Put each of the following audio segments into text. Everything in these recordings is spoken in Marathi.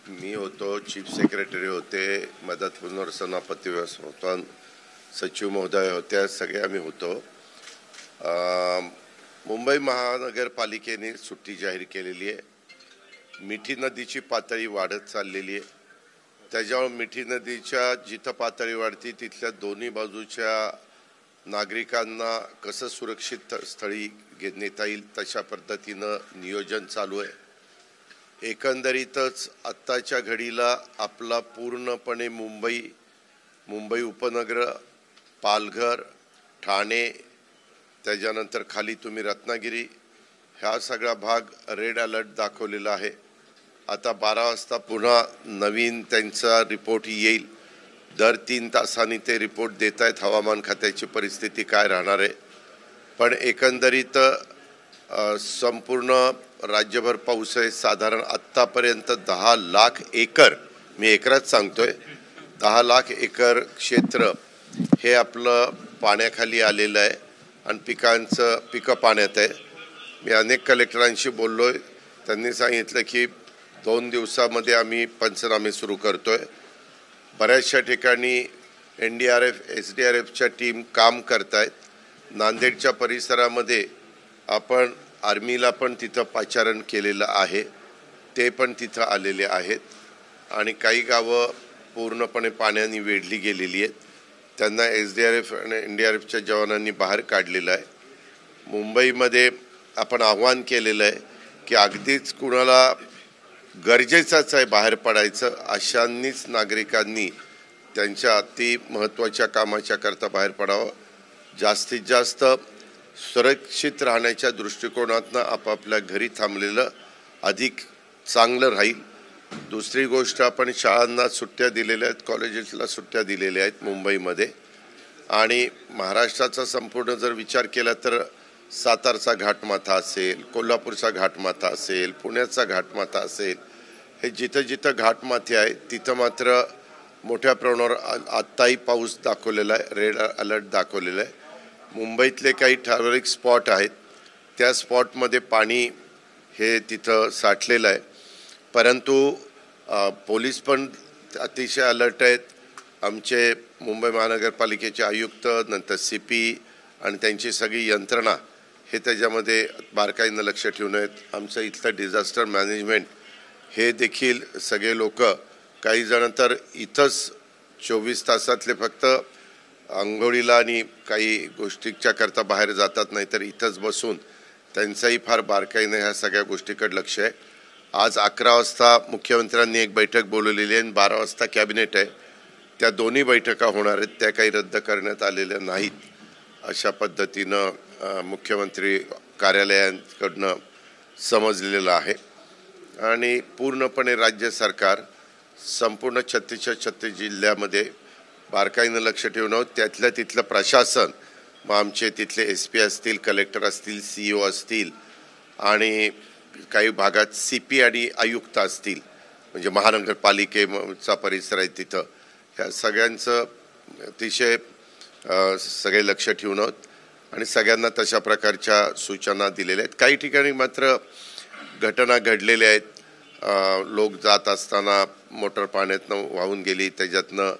मी होतो, चीफ सेक्रेटरी होते, मदत पुनर्समापत्ती व्यवस्थापन सचिव महोदय होत्या, सगळे आम्ही होतो. मुंबई महानगरपालिकेने सुट्टी जाहीर केलेली आहे. मिठी नदीची पातळी वाढत चाललेली आहे. त्याच्यावर मिठी नदीच्या जिथं पातळी वाढती तिथल्या दोन्ही बाजूच्या नागरिकांना कसं सुरक्षित स्थळी नेता येईल तशा पद्धतीनं नियोजन चालू आहे. एकंदरीतच आत्ताच्या घडीला आपला पूर्णपणे मुंबई उपनगर, पालघर, ठाणे, त्याच्यानंतर खाली तुम्ही रत्नागिरी, हा सगळा भाग रेड अलर्ट दाखवलेला आहे. आता 12 वाजता पुन्हा नवीन त्यांचा रिपोर्ट येईल. दर 3 तासांनी ते रिपोर्ट देत आहेत हवामान खात्याची परिस्थिती काय राहणार आहे. पण एकंदरीत संपूर्ण राज्यभर पाऊस आहे. साधारण आत्तापर्यंत 10 लाख एकर, मी एकरात सांगतोय, 10 लाख एकर क्षेत्र हे आपलं पाण्याखाली आलेलं आहे आणि पिकं पाण्यात आहे. मी अनेक कलेक्टरांशी बोललोय. त्यांनी सांगितलं की 2 दिवसामध्ये आम्ही पंचनामे सुरू करतोय. बऱ्याचशा ठिकाणी NDRF, SDRFच्या टीम काम करतायत. नांदेडच्या परिसरामध्ये आपण आर्मीला पण तिथं पाचारण केलेलं आहे, ते पण तिथं आलेले आहेत. आणि काही गावं पूर्णपणे पाण्याने वेढली गेलेली आहेत. त्यांना SDRF आणि NDRFच्या जवानांनी बाहेर काढलेलं आहे. मुंबईमध्ये आपण आव्हान केलेलं आहे की अगदीच कुणाला गरजेचंच आहे बाहेर पडायचं, अशांनीच नागरिकांनी त्यांच्या अति महत्त्वाच्या कामाच्या करता बाहेर पडावं. जास्तीत जास्त सुरक्षित राहण्याच्या दृष्टिकोनातनं आपापल्या घरी थांबलेलं अधिक चांगलं राहील. दुसरी गोष्ट, आपण शाळांना सुट्ट्या दिलेल्या आहेत, कॉलेजेसला सुट्ट्या दिलेल्या आहेत मुंबईमध्ये. आणि महाराष्ट्राचा संपूर्ण जर विचार केला तर सातारचा घाटमाथा असेल, कोल्हापूरचा घाटमाथा असेल, पुण्याचा घाटमाथा असेल, हे जिथं जिथं घाटमाथे आहेत तिथं मात्र मोठ्या प्रमाणावर आत्ताही पाऊस दाखवलेला आहे, रेड अलर्ट दाखवलेला आहे. मुंबईतले काही ठराविक स्पॉट आहेत, त्या स्पॉटमध्ये पाणी हे तिथं साठलेलं आहे. परंतु पोलीस पण अतिशय अलर्ट आहेत. आमचे मुंबई महानगरपालिकेचे आयुक्त, नंतर CP आणि त्यांची सगळी यंत्रणा हे त्याच्यामध्ये बारकाईनं लक्ष ठेवून आहेत. आमचं इथलं डिझास्टर मॅनेजमेंट हे देखील सगळे लोक, काही जण तर इथंच 24 तासातले फक्त अंघोळीला आणि काही गोष्टीच्या करता बाहेर जातात, नाही तर इथंच बसून त्यांचाही फार बारकाईनं ह्या सगळ्या गोष्टीकडे लक्ष आहे. आज 11 वाजता मुख्यमंत्र्यांनी एक बैठक बोलवलेली आहे आणि 12 वाजता कॅबिनेट आहे. त्या दोन्ही बैठका होणार आहेत, त्या काही रद्द करण्यात आलेल्या नाहीत, अशा पद्धतीनं मुख्यमंत्री कार्यालयांकडनं समजलेलं आहे. आणि पूर्णपणे राज्य सरकार संपूर्ण 36 जिल्ह्यामध्ये बारकाईनं लक्ष ठेवणं, त्यातल्या तिथलं प्रशासन, मग आमचे तिथले SP असतील, कलेक्टर असतील, CEO असतील आणि काही भागात CP आणि आयुक्त असतील, म्हणजे महानगरपालिकेचा परिसर आहे तिथं, ह्या सगळ्यांचं अतिशय सगळे लक्ष ठेवणं आणि सगळ्यांना तशा प्रकारच्या सूचना दिलेल्या आहेत. काही ठिकाणी मात्र घटना घडलेल्या आहेत. लोक जात असताना मोटर पाण्यातनं वाहून गेली, त्याच्यातनं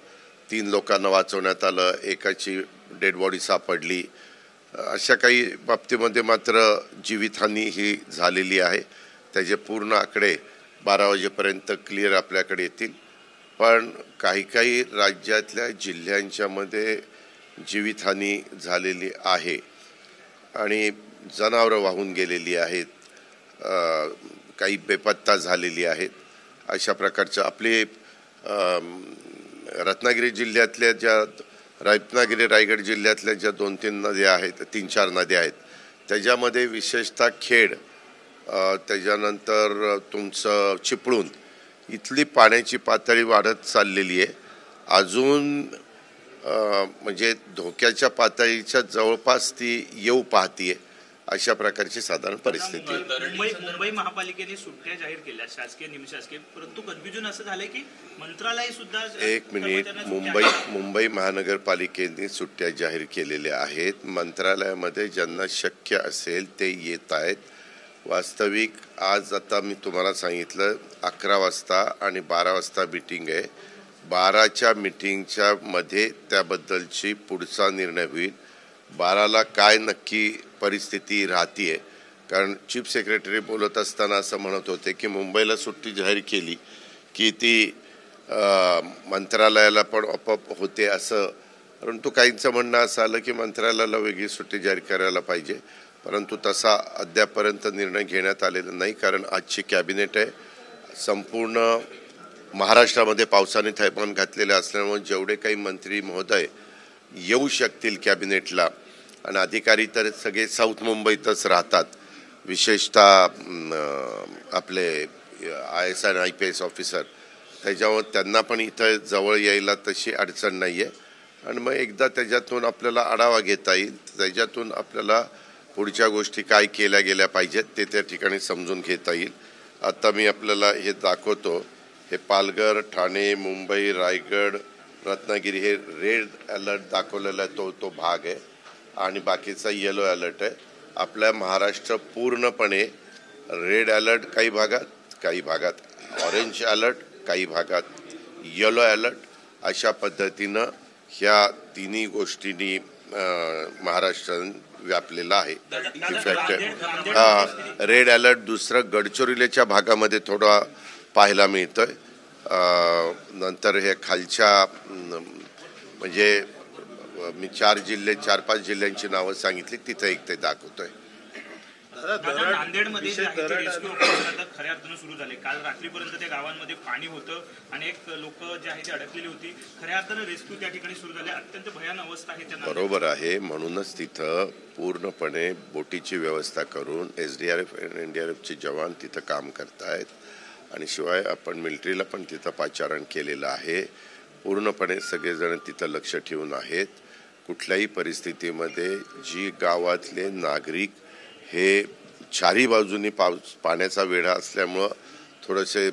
3 लोकांना वाचवण्यात आलं, एकाची डेड बॉडी सापडली. अशा काही बाबतीमध्ये मात्र जीवितहानी ही झालेली आहे. त्याचे पूर्ण आकडे 12 वाजेपर्यंत क्लिअर आपल्याकडे येतील. पण काही राज्यातल्या जिल्ह्यांच्यामध्ये जीवितहानी झालेली आहे आणि जनावरं वाहून गेलेली आहेत, काही बेपत्ता झालेली आहेत. अशा प्रकारच्या आपले रत्नागिरी जिल्ह्यातल्या रायगड जिल्ह्यातल्या ज्या 2-3 नद्या आहेत, 3-4 नद्या आहेत, त्याच्यामध्ये विशेषतः खेड, त्याच्यानंतर तुमचं चिपळूण इथली पाण्याची पातळी वाढत चाललेली आहे. अजून म्हणजे धोक्याच्या पातळीच्या जवळपास ती येऊ पाहतीये, अशा प्रकारची साधारण परिस्थिती आहे. मुंबई महापालिकेने सुट्ट्या जाहीर केल्या, शासकीय निमशासकीय, परंतु कन्फ्युजन असं झालंय की मंत्रालय सुद्धा. एक मिनिट, मुंबई महानगरपालिकेने सुट्ट्या जाहीर केलेल्या आहेत. मंत्रालयामध्ये ज्यांना शक्य असेल ते येत आहेत. वास्तविक आज आता मी तुम्हाला सांगितलं 11 वाजता आणि 12 वाजता मीटिंग आहे. 12च्या मीटिंगच्या मध्ये त्याबद्दलची पुढचा निर्णय होईल. 12ला काय नक्की परिस्थिती राहतीये, कारण चीफ सेक्रेटरी बोलत असताना असं म्हणत होते की मुंबईला सुट्टी जाहीर केली की ती मंत्रालयाला पण आपोआप होते असं, परंतु काहींचं म्हणणं असं आलं की मंत्रालयाला वेगळी सुट्टी जाहीर करायला पाहिजे, परंतु तसा अद्यापर्यंत निर्णय घेण्यात आलेला नाही. कारण आजची कॅबिनेट आहे. संपूर्ण महाराष्ट्रामध्ये पावसाने थैमान घातलेले असल्यामुळे जेवढे काही मंत्री महोदय येऊ शकतील कॅबिनेटला, आणि अधिकारी तर सगळे साऊथ मुंबईतच राहतात, विशेषतः आपले IAS आणि IPS ऑफिसर, त्याच्यावर त्यांना पण इथं जवळ यायला तशी अडचण नाही आहे. आणि मग एकदा त्याच्यातून आपल्याला आढावा घेता येईल, त्याच्यातून आपल्याला पुढच्या गोष्टी काय केल्या गेल्या पाहिजेत ते त्या ठिकाणी समजून घेता येईल. आता मी आपल्याला हे दाखवतो. हे पालघर, ठाणे, मुंबई, रायगड, रत्नागिरी हे रेड अलर्ट दाखवलेला तो भाग आहे आणि बाकीचा येलो अलर्ट आहे. आपल्या महाराष्ट्र पूर्णपणे रेड अलर्ट काही भागात ऑरेंज अलर्ट, काही भागात येलो अलर्ट, अशा पद्धतीनं ह्या तिन्ही गोष्टींनी महाराष्ट्र व्यापलेला आहे. इनफॅक्ट रेड अलर्ट दुसरं गडचिरोलीच्या भागामध्ये थोडा पाहायला मिळतोय. नंतर हे खालच्या म्हणजे मी 4-5 जिल्ह्यांची नावं सांगितली, तिथं एक ते दाखवतोय. नांदेडमध्ये रेस्क्यू ऑपरेशन खऱ्या अर्थानं सुरू झाले. काल रात्रीपर्यंत त्या गावांमध्ये पाणी होतं आणि एक लोक जे आहे ते अडकलेली होती. खऱ्या अर्थानं रेस्क्यू त्या ठिकाणी सुरू झाले. अत्यंत भयान अवस्था आहे त्यांना. बरोबर आहे, म्हणूनच तिथं पूर्णपणे बोटीची व्यवस्था करून SDRF आणि NDRFचे जवान तिथं काम करतायत आणि शिवाय आपण मिलिटरीला पण तिथं पाचारण केलेलं आहे. पूर्णपणे सगळेजण तिथं लक्ष ठेवून आहेत. कुठल्याही परिस्थितीमध्ये जी गावातले नागरिक हे चारी बाजूनी पाण्याचा वेढा असल्यामुळं थोडेसे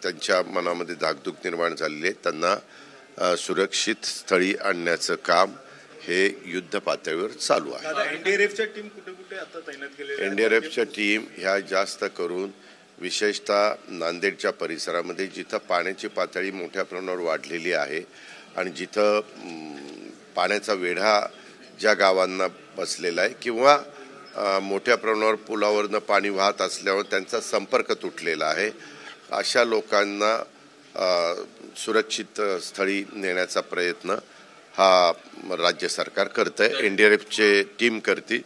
त्यांच्या मनामध्ये धाकधूक निर्माण झालेली आहे, त्यांना सुरक्षित स्थळी आणण्याचं काम हे युद्ध पातळीवर चालू आहे. NDRFच्या टीम कुठे आता तैनात केलेल्या? NDRFच्या टीम ह्या जास्त करून विशेषतः नांदेडच्या परिसरामध्ये जिथं पाण्याची पातळी मोठ्या प्रमाणावर वाढलेली आहे आणि जिथं पाण्याचा वेढा ज्या गावांना बसलेला आहे किंवा मोठ्या प्रमाणावर पुलावरनं पाणी वाहत असल्यावर त्यांचा संपर्क तुटलेला आहे, अशा लोकांना सुरक्षित स्थळी नेण्याचा प्रयत्न हा राज्य सरकार करतंय. NDRFची टीम करते,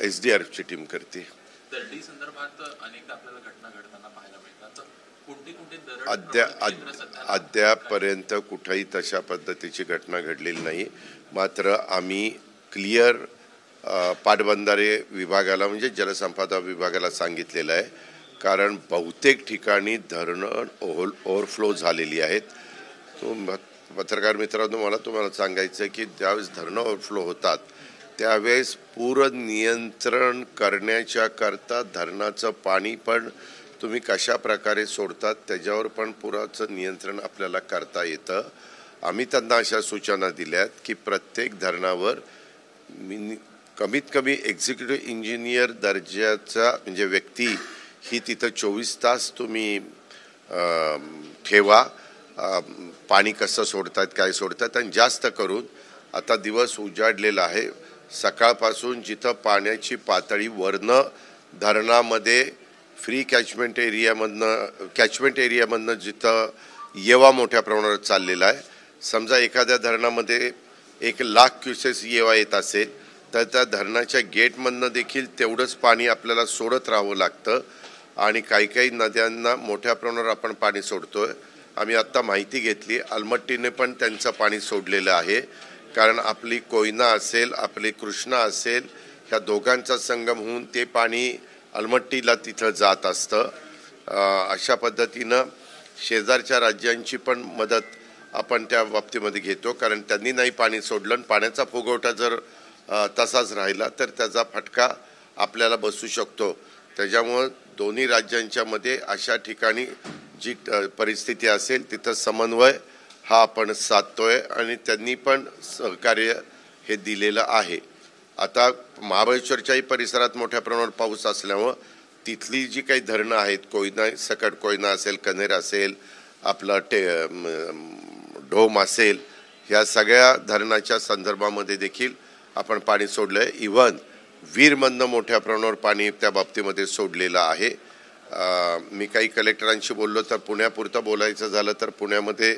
SDRFची टीम करते. दरडी संदर्भात अनेकदा आपल्याला घटना घडताना पाहायला मिळतात. कोणती अद्यापर्यंत कुठेही तशा पद्धतीची घटना घडलेली नाही. मात्र आम्ही क्लिअर पाटबंधारे विभागाला म्हणजे जलसंपदा विभागाला सांगितलेलं आहे, कारण बहुतेक ठिकाणी धरणं ओव्हरफ्लो झालेली आहेत. पत्रकार मित्रांनो, मला तुम्हाला सांगायचं की ज्यावेळेस धरणं ओव्हरफ्लो होतात त्यावेळेस पूर नियंत्रण करण्याच्या करता धरणाचं पाणी पण तुम्ही कशा प्रकारे सोडतात त्याच्यावर पण पुराचं नियंत्रण आपल्याला करता येतं. आम्ही त्यांना अशा सूचना दिल्यात की प्रत्येक धरणावर कमीत कमी एक्झिक्युटिव्ह इंजिनियर दर्जाचा म्हणजे व्यक्ती ही तिथं 24 तास तुम्ही ठेवा. पाणी कसं सोडतात, काय सोडतात. आणि जास्त करून आता दिवस उजाडलेला आहे, सकाळपासून जिथं पाण्याची पातळी वरनं धरणामध्ये फ्री कॅचमेंट एरियामधनं जिथं येवा मोठ्या प्रमाणावर चाललेला आहे. समजा एखाद्या धरणामध्ये 1,00,000 क्युसेस येवा येत असेल तर त्या धरणाच्या गेटमधनं देखील तेवढंच पाणी आपल्याला सोडत राहावं लागतं आणि काही नद्यांना मोठ्या प्रमाणावर आपण पाणी सोडतोय. आम्ही आत्ता माहिती घेतली, अलमट्टीने पण त्यांचं पाणी सोडलेलं आहे, कारण आपली कोयना असेल, आपली कृष्णा असेल, ह्या दोघांचा संगम होऊन ते पाणी अलमट्टीला तिथं जात असतं. अशा पद्धतीनं शेजारच्या राज्यांची पण मदत आपण त्या बाबतीमध्ये घेतो, कारण त्यांनी नाही पाणी सोडलं, पाण्याचा फुगवटा जर तसाच राहिला तर त्याचा फटका आपल्याला बसू शकतो. त्याच्यामुळं दोन्ही राज्यांच्या मध्ये अशा ठिकाणी जी परिस्थिती असेल तिथं समन्वय हा आपण साधतोय आणि त्यांनी पण सहकार्य हे दिलेलं आहे. आता महाबळेश्वरच्याही परिसरात मोठ्या प्रमाणावर पाऊस असल्यामुळं तिथली जी काही धरणं आहेत, कोयना सकट कोयना असेल, कन्हेर असेल, आपलं ढोम असेल, ह्या सगळ्या धरणाच्या संदर्भामध्ये देखील आपण पाणी सोडलंय. इव्हन वीरमधनं मोठ्या प्रमाणावर पाणी त्या बाबतीमध्ये सोडलेलं आहे. मी काही कलेक्टरांशी बोललो तर पुण्यापुरतं बोलायचं झालं तर पुण्यामध्ये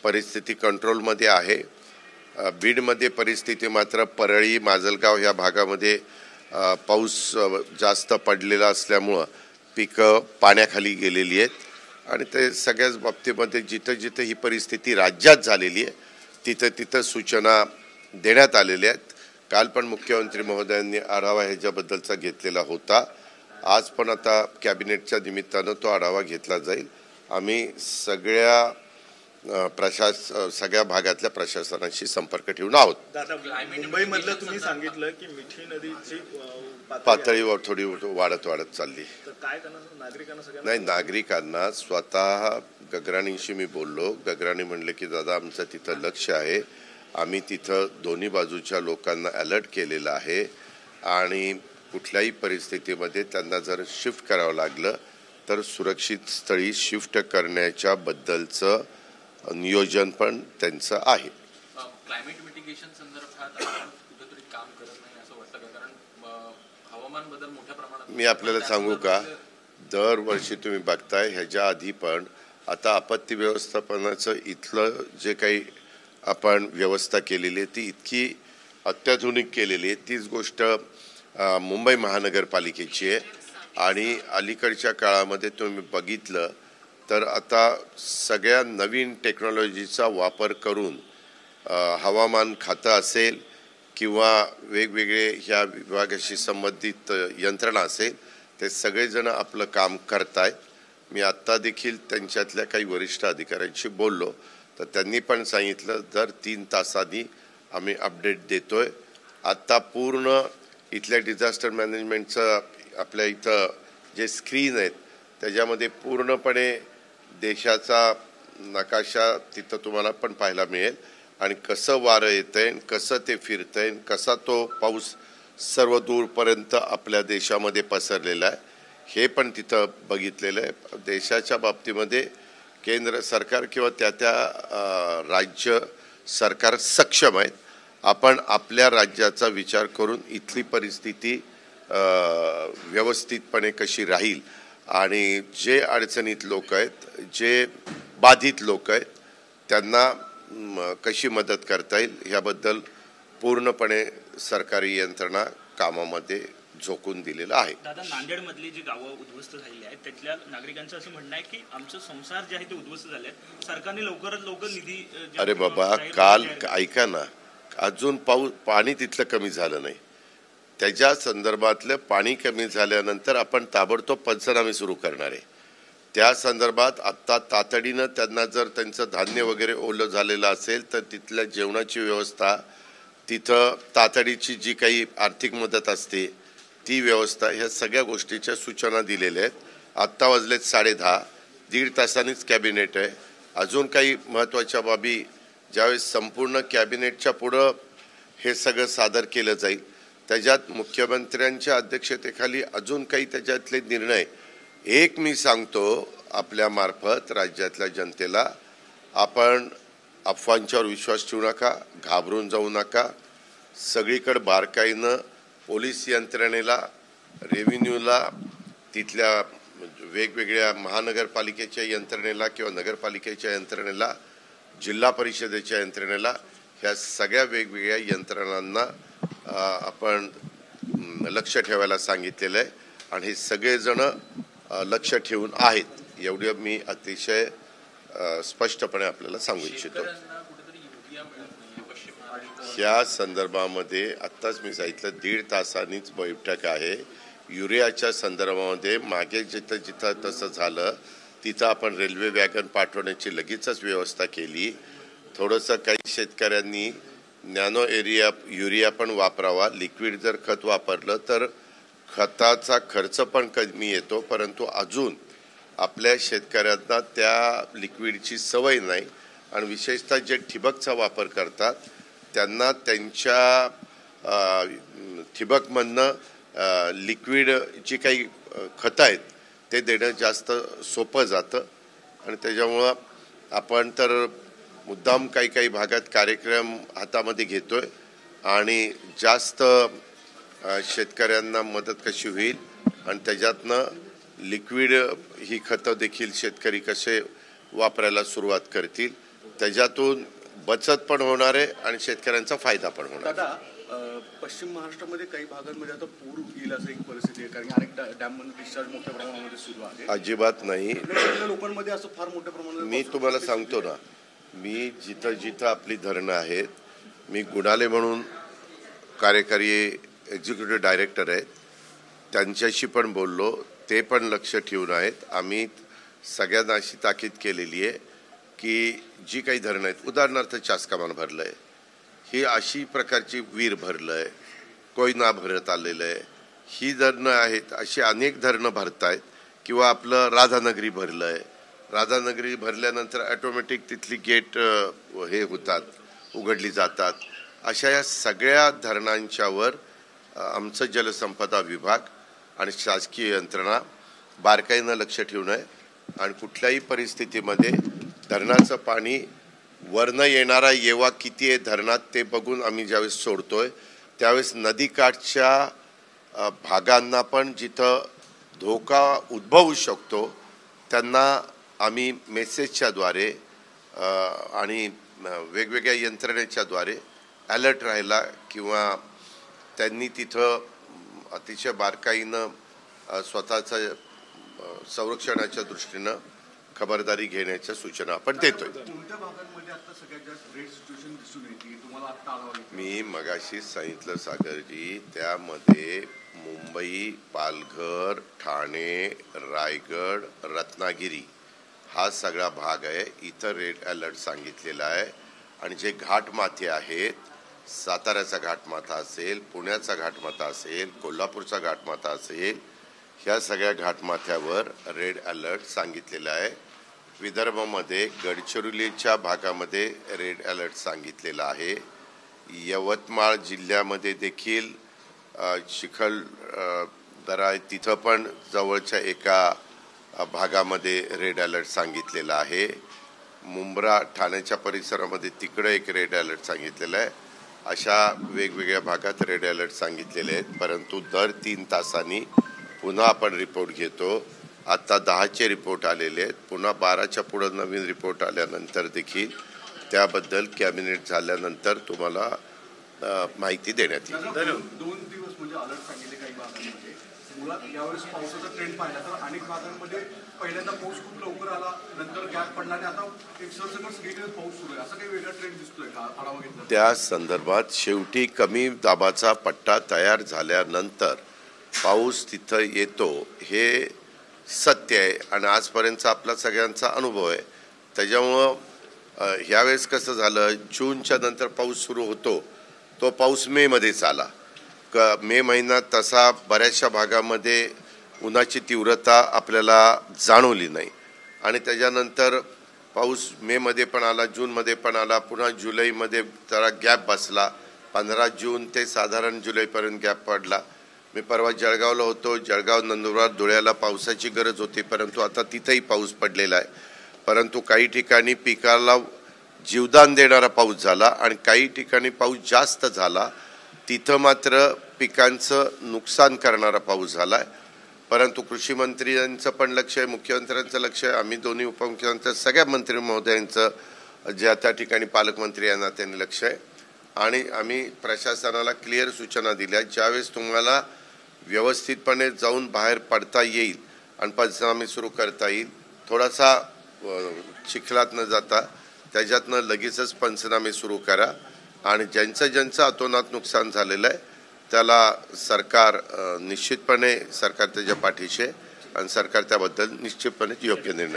परिस्थिती कंट्रोलमध्ये आहे. बीडमध्ये परिस्थिती मात्र परळी, माजलगाव ह्या भागामध्ये पाऊस जास्त पडलेला असल्यामुळं पिकं पाण्याखाली गेलेली आहेत आणि ते सगळ्याच बाबतीमध्ये जिथं जिथं ही परिस्थिती राज्यात झालेली आहे तिथं तिथं सूचना देण्यात आलेल्या आहेत. काल पण मुख्यमंत्री महोदयांनी आढावा ह्याच्याबद्दलचा घेतलेला होता. आज पण आता कॅबिनेटच्या निमित्तानं तो आढावा घेतला जाईल. आम्ही सगळ्या भागातल्या प्रशासनाशी संपर्क ठेवून आहोत. दादा, मुंबईमधलं तुम्ही सांगितलं की मिठी नदीची पातळीवर थोडी वाढत चालली. तर काय करणार नागरिकांना? सगळ्यांना नाही, नागरिकांना स्वतः गगराणींशी मी बोललो. गगराणी म्हणले की दादा आमचं तिथं लक्ष आहे, आम्ही तिथं दोन्ही बाजूच्या लोकांना अलर्ट केलेलं आहे आणि कुठल्याही परिस्थितीमध्ये त्यांना जर शिफ्ट करावं लागलं तर सुरक्षित स्थळी शिफ्ट करण्याच्या बद्दलचं नियोजन पण त्यांचं आहे. क्लायमेट मिटिगेशन संदर्भात आपण कुठेतरी काम करत नाही असं वाटतं का? कारण हवामान बदल मोठ्या प्रमाणात मी आपल्याला सांगू का, दरवर्षी तुम्ही बघताय ह्याच्या आधी पण आता आपत्ती व्यवस्थापनाचं इथलं जे काही आपण व्यवस्था केलेली आहे ती इतकी अत्याधुनिक केलेली आहे. तीच गोष्ट मुंबई महानगरपालिकेची आहे आणि अलीकडच्या काळामध्ये तुम्ही बघितलं तर आता सगळ्या नवीन टेक्नॉलॉजीचा वापर करून हवामान खातं असेल किंवा वेगवेगळे ह्या विभागाशी संबंधित यंत्रणा असेल ते सगळेजण आपलं काम करतायत. मी आत्ता देखील त्यांच्यातल्या काही वरिष्ठ अधिकाऱ्यांशी बोललो तर त्यांनी पण सांगितलं दर 3 तासांनी आम्ही अपडेट देतोय. आत्ता पूर्ण इथल्या डिझास्टर मॅनेजमेंटचं आपल्या इथं जे स्क्रीन आहेत त्याच्यामध्ये पूर्णपणे देशाचा नकाशा तिथं तुम्हाला पण पाहायला मिळेल आणि कसं वारं येतंय, कसं ते फिरतंय, कसा तो पाऊस सर्व दूरपर्यंत आपल्या देशामध्ये पसरलेला आहे हे पण तिथं बघितलेलं आहे. देशाच्या बाबतीमध्ये केंद्र सरकार किंवा त्या राज्य सरकार सक्षम आहेत. आपण आपल्या राज्याचा विचार करून इथली परिस्थिती व्यवस्थितपणे कशी राहील आणि जे अडचणीत लोक आहेत, जे बाधित लोक आहेत त्यांना कशी मदत करता येईल ह्याबद्दल पूर्णपणे सरकारी यंत्रणा कामामध्ये झोकून दिलेलं आहे. दादा, नांदेडमधली जी गावं उद्ध्वस्त झालेली आहेत त्यातल्या नागरिकांचं असं म्हणणं आहे की आमचं संसार जे आहे ते उद्ध्वस्त झाले आहेत, सरकारने लवकरात लवकर निधी. अरे बाबा, काल ऐका ना, अजून पाणी तिथलं कमी झालं नाही. त्याच्या संदर्भातलं पाणी कमी झाल्यानंतर आपण ताबडतोब पंचनामे सुरू करणार आहे. त्या संदर्भात आत्ता तातडीनं त्यांना जर त्यांचं धान्य वगैरे ओलं झालेलं असेल तर तिथल्या जेवणाची व्यवस्था, तिथं तातडीची जी काही आर्थिक मदत असते ती व्यवस्था, ह्या सगळ्या गोष्टीच्या सूचना दिलेल्या आहेत. आत्ता वाजलेत 10:30, 1.5 तासांनीच कॅबिनेट आहे. अजून काही महत्त्वाच्या बाबी ज्यावेळेस संपूर्ण कॅबिनेटच्या पुढं हे सगळं सादर केलं जाईल त्याच्यात मुख्यमंत्र्यांच्या अध्यक्षतेखाली अजून काही त्याच्यातले निर्णय. एक मी सांगतो आपल्या मार्फत राज्यातल्या जनतेला, आपण अफवांच्यावर विश्वास ठेवू नका, घाबरून जाऊ नका. सगळीकडे बारकाईनं पोलीस यंत्रणेला, रेव्हेन्यूला, तिथल्या वेगवेगळ्या महानगरपालिकेच्या यंत्रणेला किंवा नगरपालिकेच्या यंत्रणेला, जिल्हा परिषदेच्या यंत्रणेला, ह्या सगळ्या वेगवेगळ्या यंत्रणांना आपण लक्ष ठेवायला सांगितलेलं आहे आणि हे सगळेजण लक्ष ठेवून आहेत एवढं मी अतिशय स्पष्टपणे आपल्याला सांगू इच्छितो. या संदर्भामध्ये आत्ताच मी सांगितलं 1.5 तासांनीच बैठक आहे. युरियाच्या संदर्भामध्ये मागे जिथं जिथं तसं झालं तिथं आपण रेल्वे वॅगन पाठवण्याची लगेचच व्यवस्था केली. थोडंसं काही शेतकऱ्यांनी नॅनो युरिया पण वापरावा. लिक्विड जर खत वापरलं तर खताचा खर्च पण कमी येतो, परंतु अजून आपल्या शेतकऱ्यांना त्या लिक्विडची सवय नाही आणि विशेषतः जे ठिबकचा वापर करतात त्यांना त्यांच्या ठिबकमधनं लिक्विड जी काही खतं आहेत ते देणं जास्त सोपं जातं आणि त्याच्यामुळं आपण तर मुद्दाम काही काही भागात कार्यक्रम हातामध्ये घेतोय आणि जास्त शेतकऱ्यांना मदत कशी होईल आणि त्याच्यातनं लिक्विड ही खतं देखील शेतकरी कसे वापरायला सुरुवात करतील त्याच्यातून बचत पण होणार आहे आणि शेतकऱ्यांचा फायदा पण होणार. दादा, पश्चिम महाराष्ट्रामध्ये काही भागांमध्ये आता पूर येईल असं एक परिस्थिती आहे, कारण अनेक डॅममध्ये डिस्चार्ज मोठ्या प्रमाणामध्ये सुरू आहे. अजिबात नाही. लोकांमध्ये असं फार मोठ्या प्रमाणात मी तुम्हाला सांगतो ना, मी जिथं जिथं आपली धरणं आहेत, मी गुणाले म्हणून कार्यकारी एक्झिक्युटिव्ह डायरेक्टर आहेत त्यांच्याशी पण बोललो, ते पण लक्ष ठेवून आहेत. आम्ही सगळ्यांना अशी ताकीद केलेली आहे की जी काही धरणं आहेत, उदाहरणार्थ चासकामान भरलं आहे, ही अशी प्रकारची वीर भरलं आहे, कोयना भरत आलेलं आहे, ही धरणं आहेत अशी अनेक धरणं भरत आहेत किंवा आपलं राधानगरी भरलं आहे. राधानगरी भरल्यानंतर ॲटोमॅटिक तिथली गेट हे होतात, उघडली जातात. अशा या सगळ्या धरणांच्यावर आमचं जलसंपदा विभाग आणि शासकीय यंत्रणा बारकाईनं लक्ष ठेवून आहे आणि कुठल्याही परिस्थितीमध्ये धरणाचं पाणी वरनं येणारा येवा किती आहे धरणात ते बघून आम्ही ज्यावेळेस सोडतोय त्यावेळेस नदीकाठच्या भागांना पण जिथं धोका उद्भवू शकतो त्यांना आम्ही मेसेजच्याद्वारे आणि वेगवेगळ्या यंत्रणेच्याद्वारे अलर्ट राहायला किंवा त्यांनी तिथं अतिशय बारकाईनं स्वतःचं संरक्षणाच्या दृष्टीनं खबरदारी घेण्याच्या सूचना आपण देतोय. कोणत्या भागांमध्ये आता सगळ्यात जास्त रेड सिच्युएशन दिसून येते तुम्हाला आता आढावा? मी मगाशीच सांगितलं सागरजी, त्यामध्ये मुंबई, पालघर, ठाणे, रायगड, रत्नागिरी हा सगळा भाग आहे. इथं रेड अलर्ट सांगितलेला आहे आणि जे घाटमाथे आहेत, साताऱ्याचा घाटमाथा असेल, पुण्याचा घाटमाथा असेल, कोल्हापूरचा घाटमाथा असेल, ह्या सगळ्या घाटमाथ्यावर रेड अलर्ट सांगितलेला आहे. विदर्भामध्ये गडचिरोलीच्या भागामध्ये रेड अलर्ट सांगितलेला आहे. यवतमाळ जिल्ह्यामध्ये देखील चिखलदरा तिथं पण जवळच्या एका भागामध्ये रेड अलर्ट सांगितलेला आहे. मुंब्रा ठाण्याच्या परिसरामध्ये तिकडं एक रेड अलर्ट सांगितलेला आहे. अशा वेगवेगळ्या भागात रेड अलर्ट सांगितलेले आहेत. परंतु दर 3 तासांनी पुन्हा आपण रिपोर्ट घेतो. आता 10चे रिपोर्ट आलेले आहेत. पुन्हा 12च्या पुढं नवीन रिपोर्ट आल्यानंतर देखील त्याबद्दल कॅबिनेट झाल्यानंतर तुम्हाला माहिती देण्यात येईल. 2 दिवस म्हणजे अलर्ट सांगितले काही भागांमध्ये. मुळात यावेळेस पावसाचा ट्रेंड पाहिला तर अनेक भागांमध्ये पहिल्यांदा पाऊस खूप लवकर आला, नंतर गॅप पडला आणि आता एक सरसकट सगळीकडे पाऊस सुरू आहे. असा काही वेगळा ट्रेंड दिसतोय का आढावा घेतला? त्या संदर्भात शेवटी कमी दाबाचा पट्टा तयार झाल्यानंतर पाऊस तिथं येतो हे सत्य आहे आणि आजपर्यंतचा आपला सगळ्यांचा अनुभव आहे. त्याच्यामुळं ह्यावेळेस कसं झालं, जूनच्या नंतर पाऊस सुरू होतो तो पाऊस मेमध्येच आला. मे महिन्यात तसा बऱ्याचशा भागामध्ये उन्हाची तीव्रता आपल्याला जाणवली नाही आणि त्याच्यानंतर पाऊस मेमध्ये पण आला, जूनमध्ये पण आला, पुन्हा जुलैमध्ये जरा गॅप बसला. 15 जून ते साधारण जुलैपर्यंत गॅप पडला. मी परवा जळगावला होतो. जळगाव, नंदुरबार, धुळ्याला पावसाची गरज होती, परंतु आता तिथंही पाऊस पडलेला आहे. परंतु काही ठिकाणी पिकाला जीवदान देणारा पाऊस झाला आणि काही ठिकाणी पाऊस जास्त झाला. तिथं मात्र पिकांचं नुकसान करणारा पाऊस झाला आहे. परंतु कृषी मंत्र्यांचं पण लक्ष आहे, मुख्यमंत्र्यांचं लक्ष आहे, आम्ही दोन्ही उपमुख्यमंत्री सगळ्या मंत्री महोदयांचं ज्या त्या ठिकाणी पालकमंत्री यांना त्यांनी लक्ष आहे आणि आम्ही प्रशासनाला क्लिअर सूचना दिल्या. ज्यावेळेस तुम्हाला व्यवस्थितपणे जाऊन बाहेर पडता येईल आणि पंचनामे सुरू करता येईल, थोडासा चिखलात न जाता त्याच्यातनं लगेचच पंचनामे सुरू करा आणि ज्यांचं अतोनात नुकसान झालेलं आहे त्याला सरकार निश्चितपणे सरकार त्याच्या पाठीशी आहे आणि सरकार त्याबद्दल निश्चितपणे योग्य निर्णय